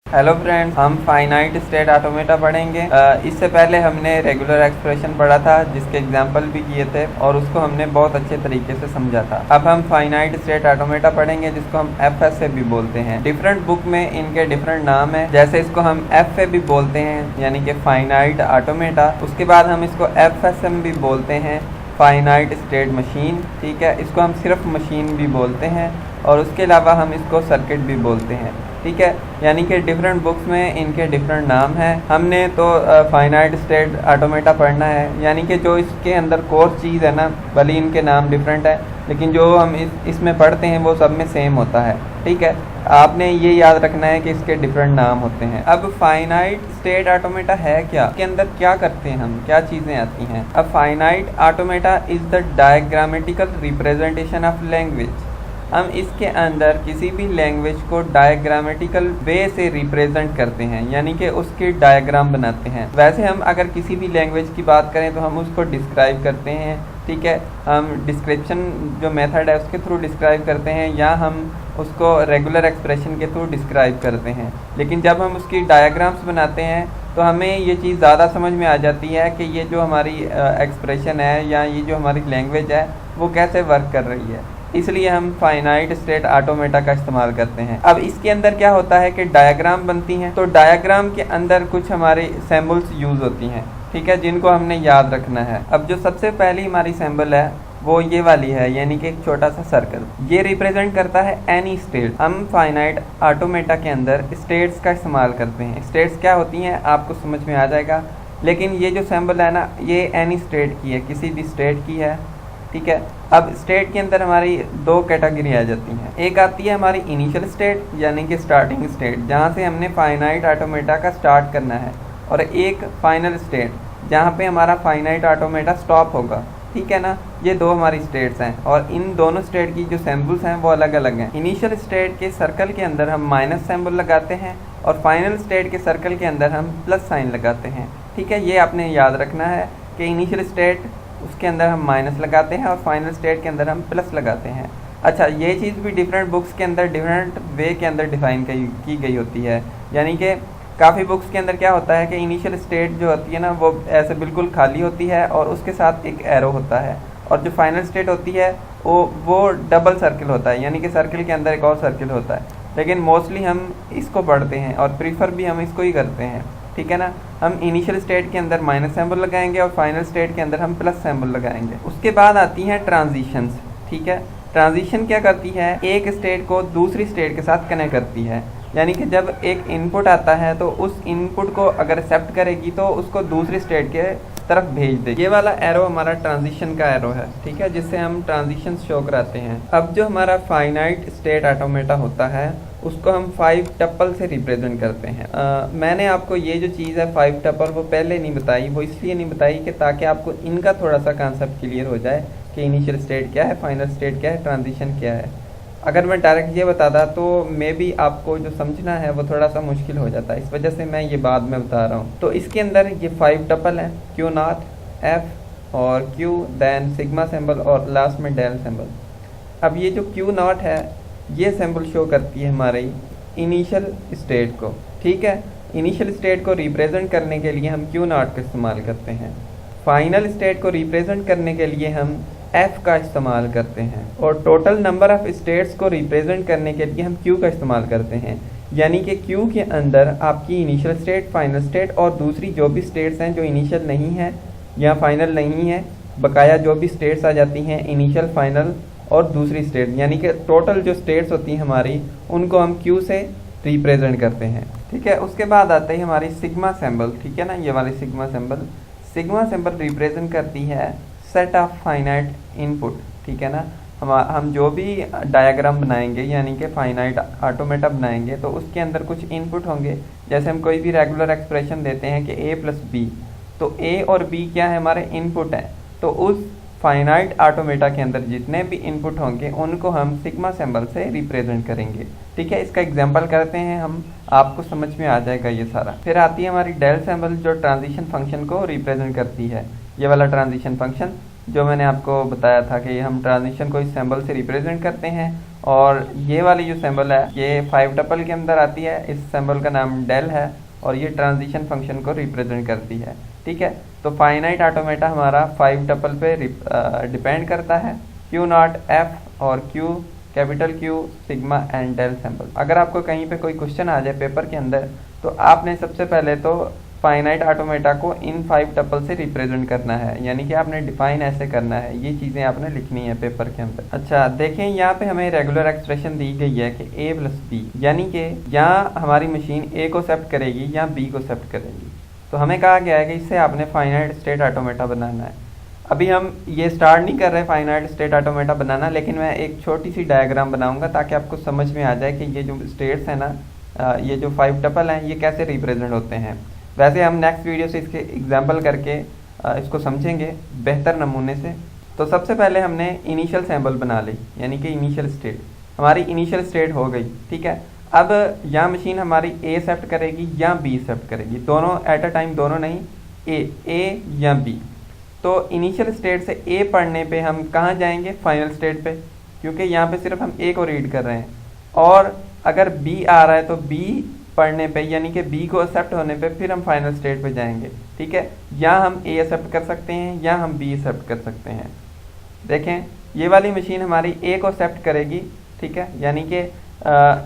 Hello friends, हम finite state automata पढ़ेंगे। इससे पहले हमने रेगुलर एक्सप्रेशन पढ़ा था जिसके एग्जांपल भी किए थे और उसको हमने बहुत अच्छे तरीके से समझा था। अब हम फाइनाइट स्टेट ऑटोमेटा पढ़ेंगे जिसको हम एफ भी बोलते हैं। डिफरेंट बुक में इनके डिफरेंट नाम है। जैसे इसको हम एफ भी बोलते हैं यानी कि फाइनाइट ऑटोमेटा। उसके बाद हम इसको एफ भी बोलते हैं, फाइनाइट स्टेट मशीन। ठीक है, इसको हम सिर्फ मशीन भी बोलते हैं और उसके अलावा हम इसको सर्किट भी बोलते हैं। ठीक है, यानी कि डिफरेंट बुक्स में इनके डिफरेंट नाम हैं। हमने तो फाइनाइट स्टेट ऑटोमेटा पढ़ना है, यानी कि जो इसके अंदर कोर चीज़ है ना, भले इनके नाम डिफरेंट है लेकिन जो हम इसमें पढ़ते हैं वो सब में सेम होता है। ठीक है, आपने ये याद रखना है कि इसके डिफरेंट नाम होते हैं। अब फाइनाइट स्टेट ऑटोमेटा है क्या, इसके अंदर क्या करते हैं हम, क्या चीज़ें आती हैं। अब finite automata is the diagrammatical representation of language. हम इसके अंदर किसी भी लैंग्वेज को डायग्रामेटिकल वे से रिप्रेजेंट करते हैं, यानी कि उसकी डायग्राम बनाते हैं। वैसे हम अगर किसी भी लैंग्वेज की बात करें तो हम उसको डिस्क्राइब करते हैं। ठीक है, हम डिस्क्रिप्शन जो मेथड है उसके थ्रू डिस्क्राइब करते हैं या हम उसको रेगुलर एक्सप्रेशन के थ्रू डिस्क्राइब करते हैं। लेकिन जब हम उसकी डायग्राम्स बनाते हैं तो हमें ये चीज़ ज़्यादा समझ में आ जाती है कि ये जो हमारी एक्सप्रेशन है या ये जो हमारी लैंग्वेज है वो कैसे वर्क कर रही है। इसलिए हम फाइनाइट स्टेट ऑटोमेटा का इस्तेमाल करते हैं। अब इसके अंदर क्या होता है कि डायग्राम बनती हैं, तो डायग्राम के अंदर कुछ हमारी सिंबल्स यूज़ होती हैं। ठीक है, जिनको हमने याद रखना है। अब जो सबसे पहली हमारी सिंबल है वो ये वाली है, यानी कि एक छोटा सा सर्कल। ये रिप्रेजेंट करता है एनी स्टेट। हम फाइनाइट ऑटोमेटा के अंदर स्टेट्स का इस्तेमाल करते हैं। स्टेट्स क्या होती हैं आपको समझ में आ जाएगा, लेकिन ये जो सिंबल है ना, ये एनी स्टेट की है, किसी भी स्टेट की है। ठीक है, अब स्टेट के अंदर हमारी दो कैटेगरी आ जाती हैं। एक आती है हमारी इनिशियल स्टेट यानी कि स्टार्टिंग स्टेट, जहाँ से हमने फाइनाइट ऑटोमेटा का स्टार्ट करना है, और एक फाइनल स्टेट जहाँ पे हमारा फाइनाइट ऑटोमेटा स्टॉप होगा। ठीक है ना, ये दो हमारी स्टेट्स हैं और इन दोनों स्टेट की जो सिंबल्स हैं वो अलग अलग हैं। इनिशियल स्टेट के सर्कल के अंदर हम माइनस सिंबल लगाते हैं और फाइनल स्टेट के सर्कल के अंदर हम प्लस साइन लगाते हैं। ठीक है, ये आपने याद रखना है कि इनिशियल स्टेट उसके अंदर हम माइनस लगाते हैं और फाइनल स्टेट के अंदर हम प्लस लगाते हैं। अच्छा, ये चीज़ भी डिफरेंट बुक्स के अंदर डिफरेंट वे के अंदर डिफाइन की गई होती है। यानी कि काफ़ी बुक्स के अंदर क्या होता है कि इनिशियल स्टेट जो होती है ना वो ऐसे बिल्कुल खाली होती है और उसके साथ एक एरो होता है, और जो फाइनल स्टेट होती है वो डबल सर्किल होता है, यानी कि सर्किल के अंदर एक और सर्किल होता है। लेकिन मोस्टली हम इसको पढ़ते हैं और प्रीफर भी हम इसको ही करते हैं। ठीक है ना, हम इनिशियल स्टेट के अंदर माइनस सिंबल लगाएंगे और फाइनल स्टेट के अंदर हम प्लस सिंबल लगाएंगे। उसके बाद आती हैं ट्रांजिशंस। ठीक है, ट्रांजिशन क्या करती है, एक स्टेट को दूसरी स्टेट के साथ कनेक्ट करती है। यानी कि जब एक इनपुट आता है तो उस इनपुट को अगर एक्सेप्ट करेगी तो उसको दूसरी स्टेट के तरफ भेज देगी। ये वाला एरो हमारा ट्रांजिशन का एरो है। ठीक है, जिससे हम ट्रांजिशन शो कराते हैं। अब जो हमारा फाइनाइट स्टेट ऑटोमेटा होता है उसको हम 5 टपल से रिप्रेजेंट करते हैं। मैंने आपको ये जो चीज़ है 5 टपल वो पहले नहीं बताई, वो इसलिए नहीं बताई कि ताकि आपको इनका थोड़ा सा कॉन्सेप्ट क्लियर हो जाए कि इनिशियल स्टेट क्या है, फाइनल स्टेट क्या है, ट्रांजिशन क्या है। अगर मैं डायरेक्ट ये बताता तो मे बी आपको जो समझना है वो थोड़ा सा मुश्किल हो जाता है, इस वजह से मैं ये बाद में बता रहा हूँ। तो इसके अंदर ये 5 टपल हैं, क्यू नॉट, एफ और क्यू, देन सिग्मा सिंबल और लास्ट में डेल सिंबल। अब ये जो क्यू नॉट है ये सिंबल शो करती है हमारी इनिशियल स्टेट को। ठीक है, इनिशियल स्टेट को रिप्रेजेंट करने के लिए हम क्यू नॉट का इस्तेमाल करते हैं। फाइनल स्टेट को रिप्रेजेंट करने के लिए हम एफ का इस्तेमाल करते हैं, और टोटल नंबर ऑफ स्टेट्स को रिप्रेजेंट करने के लिए हम क्यू का इस्तेमाल करते हैं। यानी कि क्यू के अंदर आपकी इनिशियल स्टेट, फाइनल स्टेट और दूसरी जो भी स्टेट्स हैं जो इनिशियल नहीं है या फाइनल नहीं है, बकाया जो भी स्टेट्स आ जाती हैं इनिशियल, फाइनल और दूसरी स्टेट, यानी कि टोटल जो स्टेट्स होती हैं हमारी उनको हम क्यू से रिप्रेजेंट करते हैं। ठीक है, उसके बाद आते हैं हमारी सिग्मा सिंबल। ठीक है ना, ये वाली sigma symbol, sigma symbol represent करती है सेट ऑफ फाइनाइट इनपुट। ठीक है ना, हम जो भी डायग्राम बनाएंगे यानी कि फाइनाइट ऑटोमेटा बनाएंगे तो उसके अंदर कुछ इनपुट होंगे। जैसे हम कोई भी रेगुलर एक्सप्रेशन देते हैं कि a प्लस बी, तो a और b क्या है, हमारे इनपुट हैं। तो उस फाइनाइट ऑटोमेटा के अंदर जितने भी इनपुट होंगे उनको हम सिग्मा सिंबल से रिप्रेजेंट करेंगे। ठीक है, इसका एग्जांपल करते हैं हम, आपको समझ में आ जाएगा ये सारा। फिर आती है हमारी डेल सिंबल जो ट्रांजिशन फंक्शन को रिप्रेजेंट करती है। ये वाला ट्रांजिशन फंक्शन जो मैंने आपको बताया था कि हम ट्रांजिशन को इस सिंबल से रिप्रेजेंट करते हैं और ये वाली जो सिंबल है ये 5 टपल के अंदर आती है। इस सिंबल का नाम डेल है और ये ट्रांजिशन फंक्शन को रिप्रेजेंट करती है। ठीक है, तो फाइनाइट ऑटोमेटा हमारा 5 टपल पे डिपेंड करता है, क्यू नॉट एफ और Q capital Q sigma and del symbol. अगर आपको कहीं पे कोई क्वेश्चन आ जाए पेपर के अंदर तो आपने सबसे पहले तो फाइनाइट ऑटोमेटा को इन 5 टपल से रिप्रेजेंट करना है, यानी कि आपने डिफाइन ऐसे करना है, ये चीज़ें आपने लिखनी है पेपर के अंदर। अच्छा देखें, यहाँ पे हमें रेगुलर एक्सप्रेशन दी गई है कि a प्लस बी, यानी कि यहाँ हमारी मशीन a को एक्सेप्ट करेगी या b को एक्सेप्ट करेगी। तो हमें कहा गया है कि इससे आपने फाइनाइट स्टेट ऑटोमेटा बनाना है। अभी हम ये स्टार्ट नहीं कर रहे फाइनाइट स्टेट ऑटोमेटा बनाना, लेकिन मैं एक छोटी सी डायग्राम बनाऊंगा ताकि आपको समझ में आ जाए कि ये जो स्टेट्स हैं ना, ये जो 5 टपल हैं ये कैसे रिप्रेजेंट होते हैं। वैसे हम नेक्स्ट वीडियो से इसके एग्जाम्पल करके इसको समझेंगे बेहतर नमूने से। तो सबसे पहले हमने इनिशियल सिंबल बना ली, यानी कि इनिशियल स्टेट, हमारी इनिशियल स्टेट हो गई। ठीक है, अब यहाँ मशीन हमारी ए एक्सेप्ट करेगी या बी एक्सेप्ट करेगी, दोनों एट अ टाइम, दोनों नहीं, ए या बी। तो इनिशियल स्टेट से ए पढ़ने पे हम कहाँ जाएंगे, फाइनल स्टेट पे, क्योंकि यहाँ पे सिर्फ हम ए को रीड कर रहे हैं। और अगर बी आ रहा है तो बी पढ़ने पे, यानी कि बी को एक्सेप्ट होने पे फिर हम फाइनल स्टेट पे जाएंगे। ठीक है, या हम ए एक्सेप्ट कर सकते हैं या हम बी एक्सेप्ट कर सकते हैं। देखें, ये वाली मशीन हमारी ए को एक्सेप्ट करेगी। ठीक है, यानी कि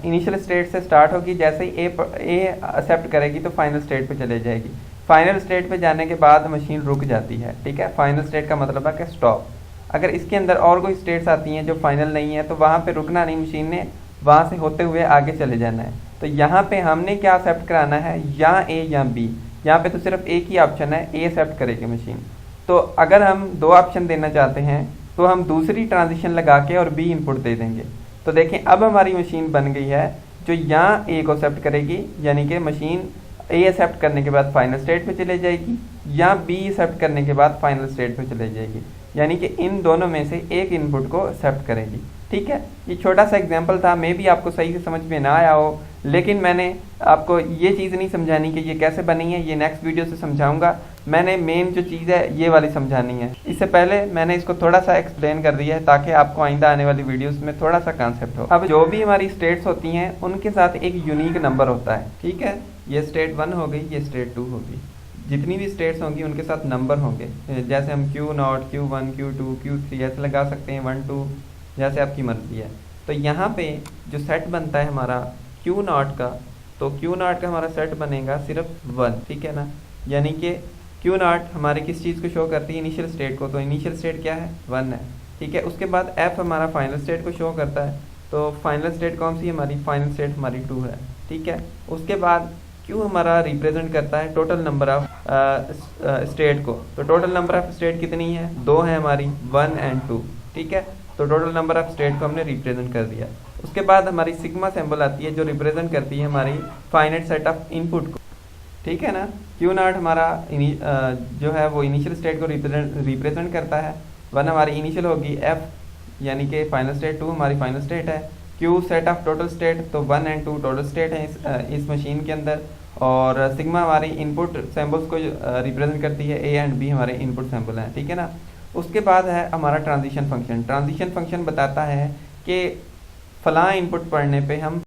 इनिशियल स्टेट से स्टार्ट होगी, जैसे ही ए एक्सेप्ट करेगी तो फाइनल स्टेट पे चले जाएगी। फाइनल स्टेट पे जाने के बाद मशीन रुक जाती है। ठीक है, फाइनल स्टेट का मतलब है कि स्टॉप। अगर इसके अंदर और कोई स्टेट्स आती हैं जो फाइनल नहीं है तो वहाँ पे रुकना नहीं, मशीन ने वहाँ से होते हुए आगे चले जाना है। तो यहाँ पे हमने क्या एक्सेप्ट कराना है, या ए या बी। यहाँ पे तो सिर्फ एक ही ऑप्शन है, ए एक्सेप्ट करेगी मशीन। तो अगर हम 2 ऑप्शन देना चाहते हैं तो हम दूसरी ट्रांजिशन लगा के और बी इनपुट दे देंगे। तो देखें, अब हमारी मशीन बन गई है जो यहाँ ए को एक्सेप्ट करेगी, यानी कि मशीन ए एक्सेप्ट करने के बाद फाइनल स्टेट पे चले जाएगी, या बी एक्सेप्ट करने के बाद फाइनल स्टेट पे चले जाएगी, यानी कि इन दोनों में से एक इनपुट को एक्सेप्ट करेगी। ठीक है, ये छोटा सा एग्जांपल था, मे भी आपको सही से समझ में ना आया हो, लेकिन मैंने आपको ये चीज़ नहीं समझानी कि ये कैसे बनी है, ये नेक्स्ट वीडियो से समझाऊंगा। मैंने मेन जो चीज़ है ये वाली समझानी है। इससे पहले मैंने इसको थोड़ा सा एक्सप्लेन कर दिया है ताकि आपको आइंदा आने वाली वीडियोस में थोड़ा सा कॉन्सेप्ट हो। अब जो भी हमारी स्टेट्स होती हैं उनके साथ एक यूनिक नंबर होता है। ठीक है, ये स्टेट 1 हो गई, ये स्टेट 2 होगी, जितनी भी स्टेट्स होंगी उनके साथ नंबर होंगे। जैसे हम Q0, Q1, Q2, Q3 ऐसे लगा सकते हैं, 1 2, जैसे आपकी मर्जी है। तो यहाँ पे जो सेट बनता है हमारा Q0 का, तो Q0 का हमारा सेट बनेगा सिर्फ 1। ठीक है ना, यानी कि Q0 हमारे किस चीज़ को शो करती है, इनिशियल स्टेट को। तो इनिशियल स्टेट क्या है, 1 है। ठीक है, उसके बाद F हमारा फाइनल स्टेट को शो करता है। तो फाइनल स्टेट कौन सी है हमारी, फाइनल स्टेट हमारी 2 है। ठीक है, उसके बाद Q हमारा रिप्रेजेंट करता है टोटल नंबर ऑफ स्टेट को। तो टोटल नंबर ऑफ स्टेट कितनी है, 2 है हमारी, 1 एंड 2। ठीक है, तो टोटल नंबर ऑफ स्टेट को हमने रिप्रेजेंट कर दिया। उसके बाद हमारी सिग्मा सिंबल आती है जो रिप्रेजेंट करती है हमारी फाइनाइट सेट ऑफ इनपुट को। ठीक है ना, Q0 हमारा जो है वो इनिशियल स्टेट को रिप्रेजेंट करता है। 1 हमारी इनिशियल होगी, F यानी कि फाइनल स्टेट, 2 हमारी फाइनल स्टेट है, Q set of total state, तो 1 एंड 2 टोटल स्टेट है इस मशीन के अंदर। और सिग्मा हमारी इनपुट सैम्पल्स को रिप्रेजेंट करती है, A एंड B हमारे इनपुट सैम्पल हैं। ठीक है ना, उसके बाद है हमारा ट्रांजिशन फंक्शन। ट्रांजिशन फंक्शन बताता है कि फलां इनपुट पढ़ने पे हम